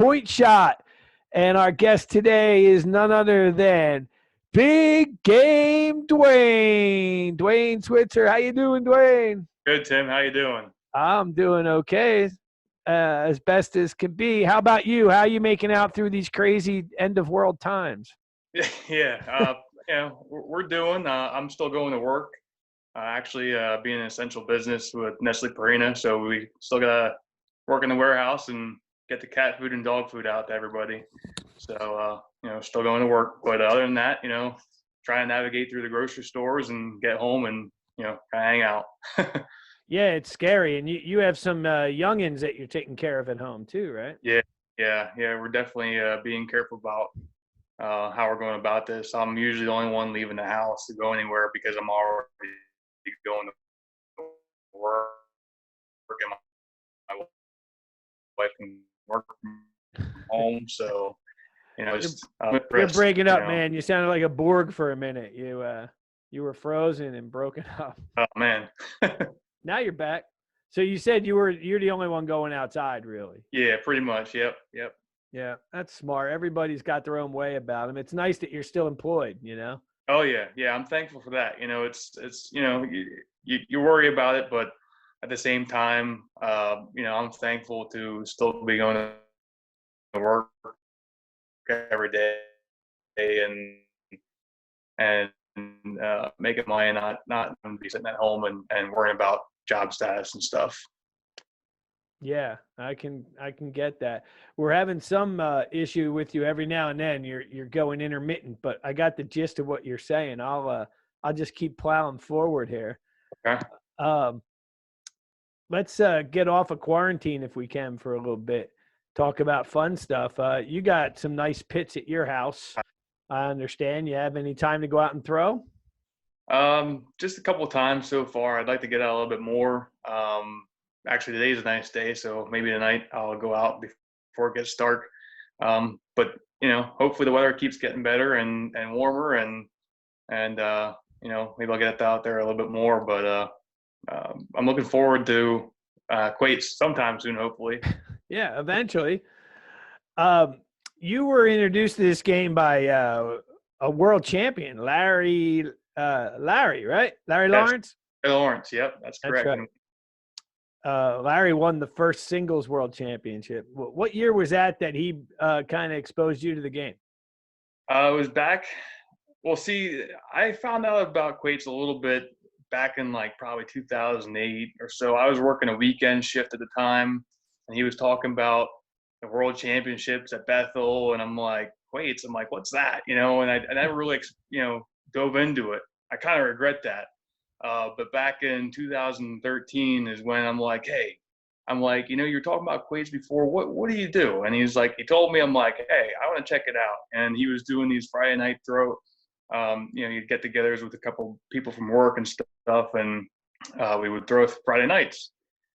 Point Shot. And our guest today is none other than Big Game Dwayne Sweitzer. How you doing, Dwayne? Good, Tim. How you doing? I'm doing okay, as best as can be. How about you? How are you making out through these crazy end of world times? Yeah. We're doing. I'm still going to work. Actually, being an essential business with Nestle Purina, so we still gotta work in the warehouse and get the cat food and dog food out to everybody. So, still going to work. But other than that, try and navigate through the grocery stores and get home and kind of hang out. Yeah, it's scary, and you have some youngins that you're taking care of at home too, right? Yeah. We're definitely being careful about how we're going about this. I'm usually the only one leaving the house to go anywhere because I'm already going to work, and my wife can work from home. So, you're breaking up, man. You sounded like a Borg for a minute. You were frozen and broken up. Oh man. Now you're back. So you said you're the only one going outside, really? Yeah, pretty much. Yep. Yeah, that's smart. Everybody's got their own way about them. It's nice that you're still employed, Oh yeah. I'm thankful for that. It's you worry about it, but at the same time, I'm thankful to still be going to work every day and making money, not be sitting at home and worrying about job status and stuff. Yeah, I can get that. We're having some issue with you every now and then. You're going intermittent, but I got the gist of what you're saying. I'll just keep plowing forward here. Okay. Let's get off of quarantine if we can for a little bit. Talk about fun stuff. You got some nice pits at your house. I understand. You have any time to go out and throw? Just a couple of times so far. I'd like to get out a little bit more. Actually, today's a nice day, so maybe tonight I'll go out before it gets dark. But hopefully the weather keeps getting better and warmer, and maybe I'll get out there a little bit more. But I'm looking forward to Quates sometime soon, hopefully. Yeah, eventually. You were introduced to this game by a world champion, Larry, right? Larry Lawrence? Larry Lawrence, yep, that's correct. That's right. Larry won the first singles world championship. What year was that he kind of exposed you to the game? It was back. Well, see, I found out about Quates a little bit back in probably 2008 or so. I was working a weekend shift at the time, and he was talking about the world championships at Bethel, and I'm like, Quates. I'm like, what's that? And I never really dove into it. I kind of regret that. But back in 2013 is when I'm like, hey, you're talking about Quates before. What do you do? And he told me, I'm like, hey, I want to check it out. And he was doing these Friday night throw, you'd get togethers with a couple people from work and stuff. And we would throw Friday nights.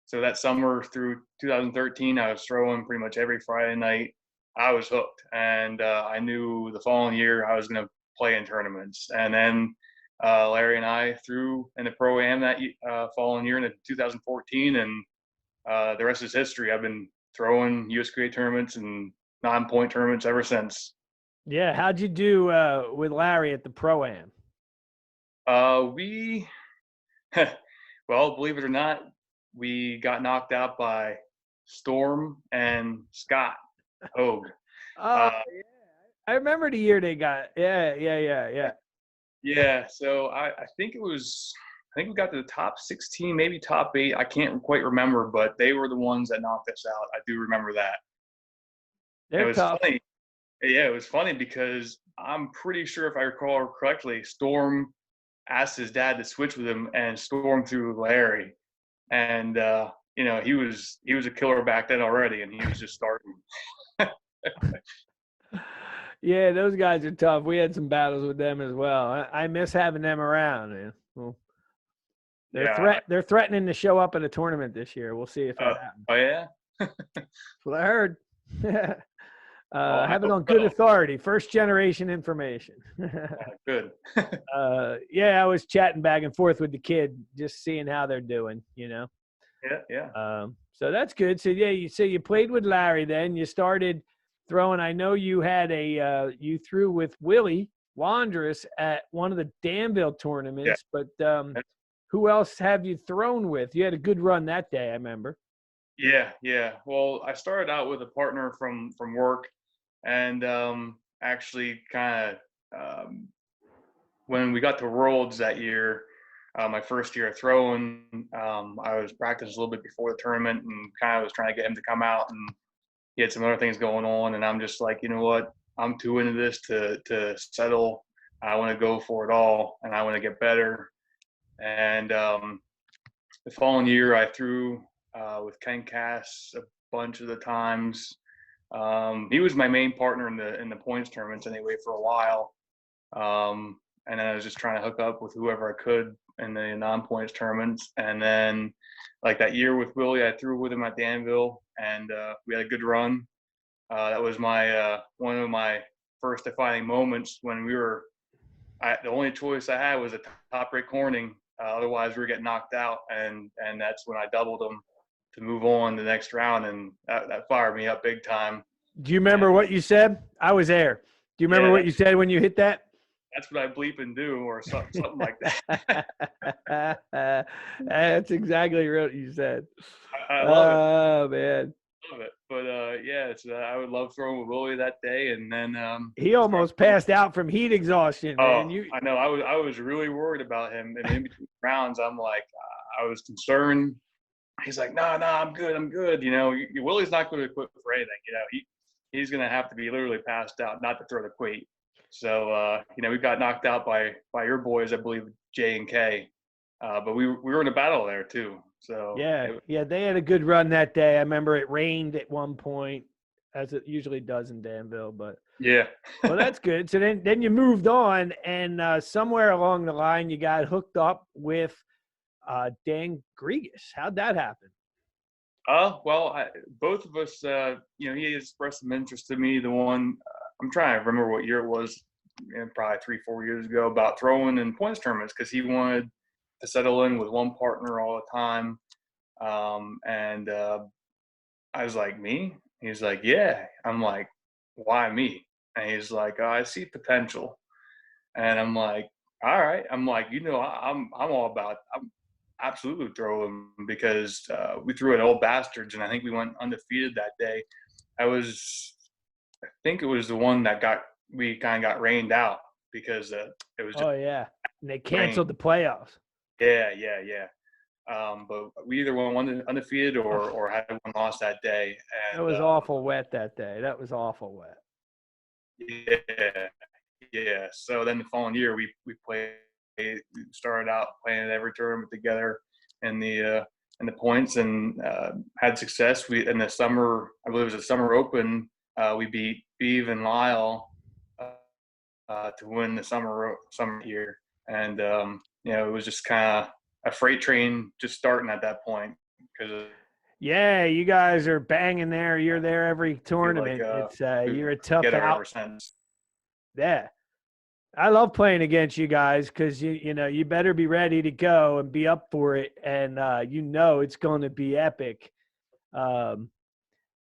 So that summer through 2013, I was throwing pretty much every Friday night. I was hooked. And I knew the following year I was going to play in tournaments. And then Larry and I threw in the ProAm that following year in 2014, and the rest is history. I've been throwing USQA tournaments and non-point tournaments ever since. Yeah, how'd you do with Larry at the ProAm? Well, believe it or not, we got knocked out by Storm and Scott Hogue. Yeah, I remember the year they got. Yeah. Yeah, so I think we got to the top 16, maybe top 8. I can't quite remember, but they were the ones that knocked us out. I do remember that. They're tough. Funny. Yeah, it was funny because I'm pretty sure, if I recall correctly, Storm asked his dad to switch with him, and Storm threw Larry. And he was a killer back then already, and he was just starting. Yeah, those guys are tough. We had some battles with them as well. I miss having them around, man. Well, they're threatening to show up at a tournament this year. We'll see if that happens. Oh yeah. That's what I heard. I have it on good authority. First generation information. Good. Yeah, I was chatting back and forth with the kid, just seeing how they're doing. Yeah. So that's good. So yeah, you played with Larry. Then you started throwing. I know you had you threw with Willie Wandrous at one of the Danville Yeah. tournaments, but who else have you thrown with? You had a good run that day, I remember. Yeah, yeah. Well, I started out with a partner from work, and actually kind of when we got to Worlds that year, my first year of throwing, I was practicing a little bit before the tournament and kind of was trying to get him to come out, and he had some other things going on, and I'm just like, you know what, I'm too into this to settle. I want to go for it all, and I want to get better. And the following year, I threw with Ken Cass a bunch of the times. He was my main partner in the points tournaments anyway for a while. And then I was just trying to hook up with whoever I could in the non-points tournaments. And then, like that year with Willie, I threw with him at Danville, and we had a good run. That was my one of my first defining moments when we were. The only choice I had was a top rate corning. Otherwise, we were getting knocked out, and that's when I doubled them to move on the next round, and that fired me up big time. Do you remember And, what you said? I was there. Do you remember yeah, what you said when you hit that? that's what I bleep and do, or something like that. That's exactly what you said. I love it. Oh man, Love it. But yeah, it's I would love throwing with Willie that day, and then he almost passed out from heat exhaustion, man. oh, I know. I was really worried about him, and in between rounds, I'm like, I was concerned. He's like, no, I'm good, I'm good. You know, Willie's not going to quit for anything. You know, he's going to have to be literally passed out not to throw the quate. So you know, we got knocked out by your boys, I believe, J and K. But we were in a battle there too. So yeah, they had a good run that day. I remember it rained at one point, as it usually does in Danville. But yeah. well, that's good. So then you moved on, and somewhere along the line, you got hooked up with Dan Grigas. How'd that happen? Well, both of us, you know, he expressed some interest in me. The one, I'm trying to remember what year it was, you know, probably 3-4 years ago, about throwing in points tournaments, because he wanted to settle in with one partner all the time. And I was like, me? He's like, yeah. I'm like, why me? And he's like, oh, I see potential. And I'm like, all right. I'm like, you know, I'm all about. I'm absolutely throw them, because we threw at Old Bastards, and I think we went undefeated that day. I think it was the one that we kind of got rained out, because it was just yeah, and they rain. canceled the playoffs. Yeah. But we either won undefeated or had one loss that day. And It was awful wet that day. That was awful wet. Yeah. So then the following year, we played. We started out playing at every tournament together in the points, and had success. We in the summer, I believe it was the Summer Open. We beat Beeve and Lyle to win the summer year, and you know, it was just kind of a freight train just starting at that point, because yeah, you guys are banging there. You're there every tournament. It's you're a tough out. Ever since. Yeah, I love playing against you guys, because you know, you better be ready to go and be up for it, and you know it's going to be epic.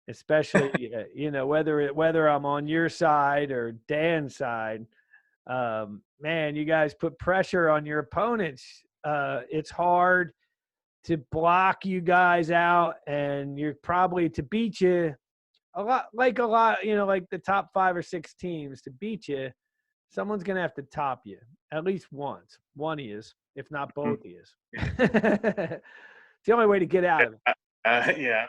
Especially you know, whether I'm on your side or Dan's side. Man, you guys put pressure on your opponents. It's hard to block you guys out, and you're probably to beat you a lot, you know, like the top 5 or 6 teams to beat you. Someone's going to have to top you at least once. One is, if not both is. It's the only way to get out of it. Yeah.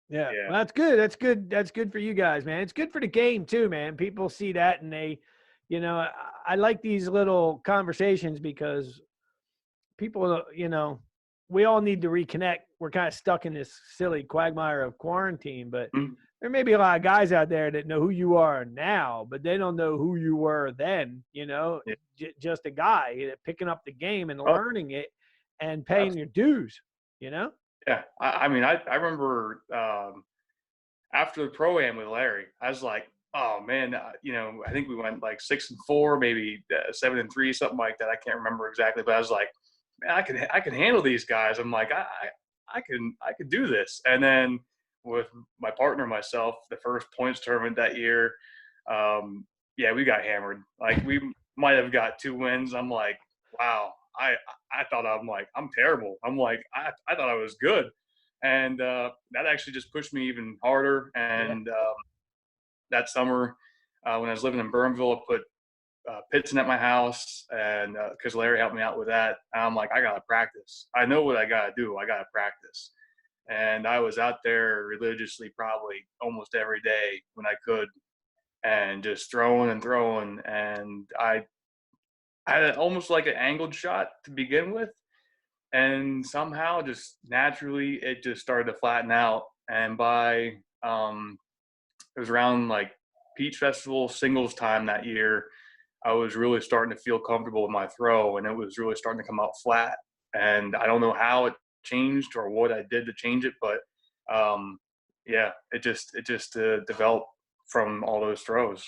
Yeah. Well, that's good. That's good. That's good for you guys, man. It's good for the game too, man. People see that, and they, you know, I like these little conversations, because people, you know, we all need to reconnect. We're kind of stuck in this silly quagmire of quarantine, but there may be a lot of guys out there that know who you are now, but they don't know who you were then, you know, just a guy picking up the game and learning it and paying your dues, you know? Yeah. I mean, I remember after the ProAm with Larry, I was like, oh man, you know, I think we went like 6-4, maybe 7-3, something like that. I can't remember exactly, but I was like, man, I can handle these guys. I'm like, I can do this. And then with my partner and myself, the first points tournament that year. Yeah, we got hammered. Like we might have got 2 wins. I'm like, wow. I thought I'm terrible. I'm like, I thought I was good. And that actually just pushed me even harder. Yeah. And that summer, when I was living in Burnville, I put pits in at my house, and because Larry helped me out with that, I'm like, I gotta practice. I know what I gotta do. I gotta practice. And I was out there religiously, probably almost every day when I could, and just throwing and throwing. And I had almost like an angled shot to begin with, and somehow just naturally it just started to flatten out. And by it was around like Peach Festival singles time that year, I was really starting to feel comfortable with my throw, and it was really starting to come out flat. And I don't know how it changed or what I did to change it, but yeah, it just developed from all those throws.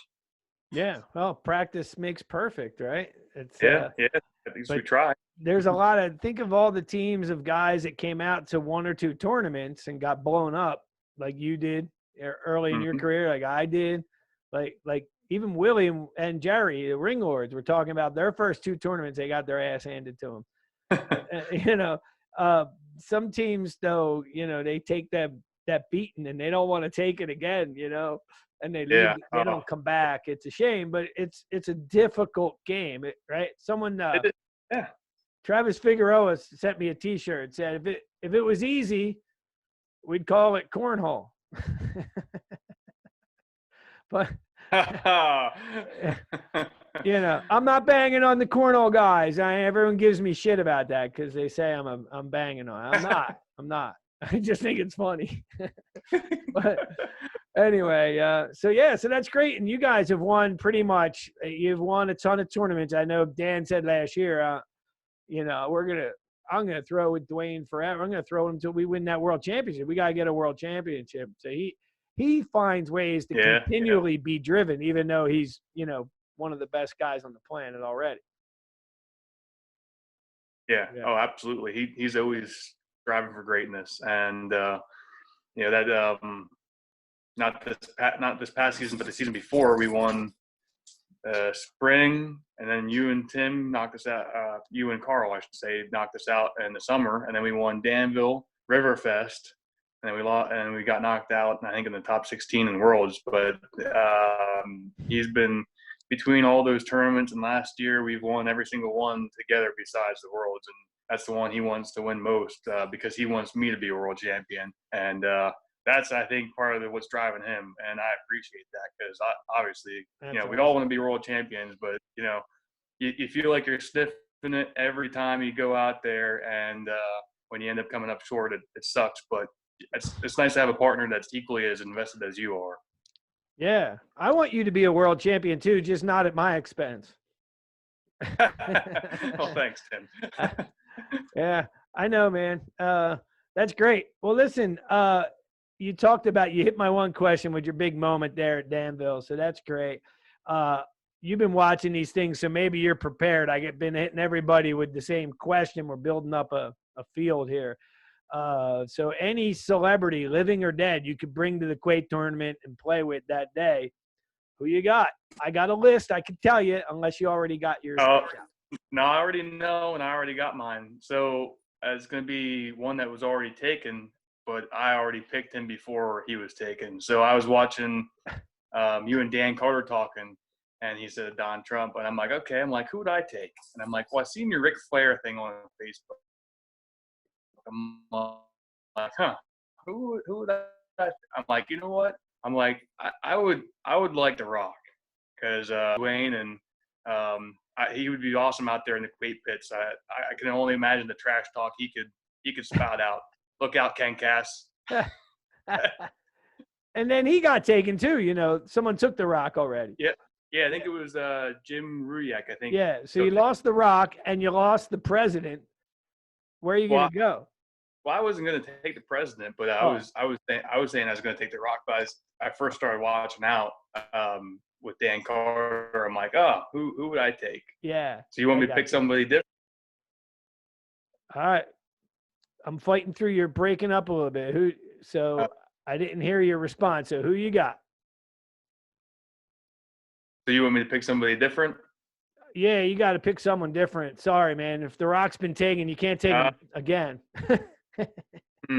Yeah. Well, practice makes perfect, right? It's Yeah, yeah. At least we but try. there's a lot of, think of all the teams of guys that came out to 1 or 2 tournaments and got blown up, like you did early in your Hmm. career, like I did, like even Willie and Jerry, the ring lords, were talking about their first 2 tournaments. They got their ass handed to them. You know, uh, some teams though, they take that beating and they don't want to take it again, and they leave. Yeah. They don't come back. It's a shame, but it's a difficult game, right? Someone, It is. Yeah. Travis Figueroa sent me a T-shirt. It said, if it was easy, we'd call it cornhole. But I'm not banging on the cornhole guys. Everyone gives me shit about that because they say I'm banging on. I'm not. I just think it's funny. But anyway, so that's great. And you guys have won pretty much. You've won a ton of tournaments. I know Dan said last year, I'm gonna throw with Dwayne forever. I'm gonna throw him until we win that world championship. We gotta get a world championship. So he finds ways to Yeah. Yeah. continually be driven, even though he's, one of the best guys on the planet already. Yeah. Yeah. Oh, absolutely. He's always striving for greatness. And that not this past season, but the season before, we won spring, and then you and Tim knocked us out. You and Carl, I should say, knocked us out in the summer, and then we won Danville Riverfest, and then we lost, and we got knocked out, I think, in the top 16 in Worlds. But he's been between all those tournaments, and last year we've won every single one together besides the Worlds, and that's the one he wants to win most because he wants me to be a world champion, and that's, I think, part of what's driving him, and I appreciate that because obviously, That's we awesome. all want to be world champions, but you feel like you're sniffing it every time you go out there, and when you end up coming up short, it sucks. But it's nice to have a partner that's equally as invested as you are. Yeah, I want you to be a world champion too, just not at my expense. Well, thanks, Tim. Yeah, I know, man. That's great. Well, listen, you talked about, you hit my one question with your big moment there at Danville, so that's great. You've been watching these things, so maybe you're prepared. Been hitting everybody with the same question. We're building up a field here. So any celebrity, living or dead, you could bring to the Quake tournament and play with that day. Who you got? I got a list. I can tell you, unless you already got yours. No, I already know, and I already got mine. So it's going to be one that was already taken, but I already picked him before he was taken. So I was watching you and Dan Carter talking, and he said Don Trump, and I'm like, okay. I'm like, who would I take? And I'm like, well, I seen your Ric Flair thing on Facebook. I'm like, huh? Who would I? I'm like, you know what? I'm like, I would like The Rock because Dwayne, and he would be awesome out there in the Quake pits. I can only imagine the trash talk he could spout out. Look out, Ken Cass. And then he got taken too. Someone took The Rock already. Yeah, I think it was Jim Ruyak. I think. Yeah, so you lost The Rock and you lost the president. Where are you going to go? Well, I wasn't going to take the president, but I was saying I was going to take The Rock. But I first started watching out with Dan Carter. I'm like, oh, who would I take? Yeah. So you want me to pick somebody different? All right. I'm fighting through. You're breaking up a little bit. I didn't hear your response. So who you got? So you want me to pick somebody different? Yeah, you got to pick someone different. Sorry, man. If The Rock's been taken, you can't take him again. Hmm.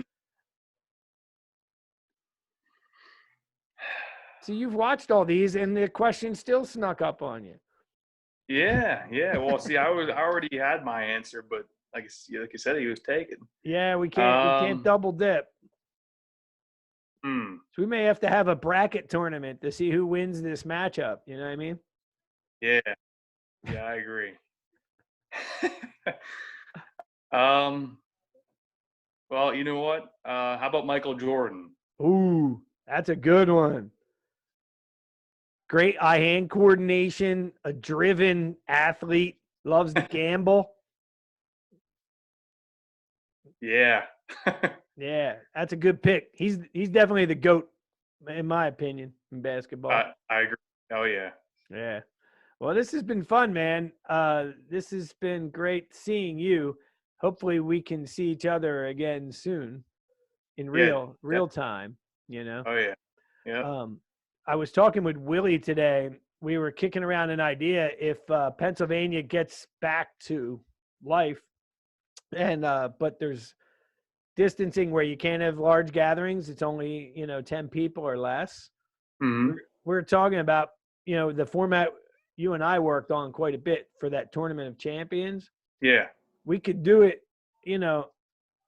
So you've watched all these, and the question still snuck up on you. Yeah. Well, see, I already had my answer, but like you said, he was taken. Yeah, we can't double dip. Hmm. So we may have to have a bracket tournament to see who wins this matchup. You know what I mean? Yeah, I agree. um. Well, you know what? How about Michael Jordan? Ooh, that's a good one. Great eye-hand coordination, a driven athlete, loves to gamble. Yeah. Yeah, that's a good pick. He's definitely the GOAT, in my opinion, in basketball. I agree. Oh, yeah. Yeah. Well, this has been fun, man. This has been great seeing you. Hopefully we can see each other again soon in real time, you know. Oh, yeah. Yeah. I was talking with Willie today. We were kicking around an idea if Pennsylvania gets back to life, and but there's distancing where you can't have large gatherings. It's only 10 people or less. Mm-hmm. We're talking about the format you and I worked on quite a bit for that Tournament of Champions. Yeah. We could do it,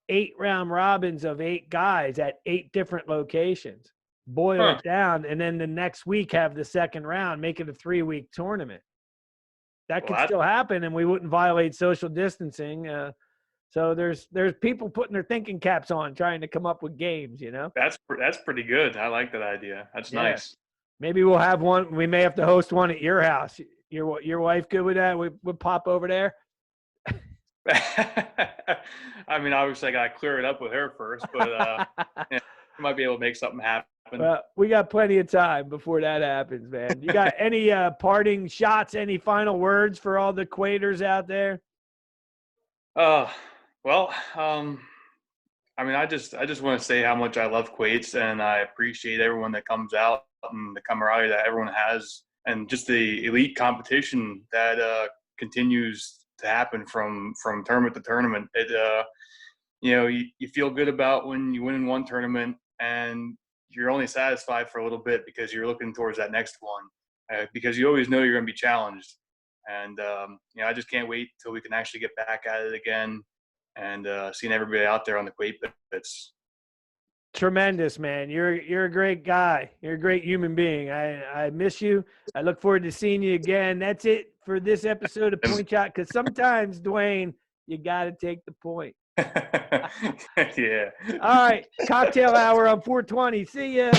8 round robins of 8 guys at 8 different locations. Boil it down, and then the next week have the second round, make it a 3-week tournament. That could still happen, and we wouldn't violate social distancing. So there's people putting their thinking caps on, trying to come up with games. That's pretty good. I like that idea. That's nice. Maybe we'll have one. We may have to host one at your house. Your wife good with that? We'll pop over there. I mean, obviously, I got to clear it up with her first, but we might be able to make something happen. Well, we got plenty of time before that happens, man. You got any parting shots, any final words for all the Quaders out there? Well, I mean, I just want to say how much I love Quates, and I appreciate everyone that comes out and the camaraderie that everyone has, and just the elite competition that continues to happen from tournament to tournament. It you feel good about when you win in one tournament, and you're only satisfied for a little bit because you're looking towards that next one, because you always know you're going to be challenged. And I just can't wait till we can actually get back at it again, and seeing everybody out there on the Quate pits. Tremendous, man. You're a great guy. You're a great human being. I miss you. I look forward to seeing you again. That's it for this episode of Point Shot, because sometimes, Dwayne, you got to take the point. Yeah. All right. Cocktail hour on 420. See ya.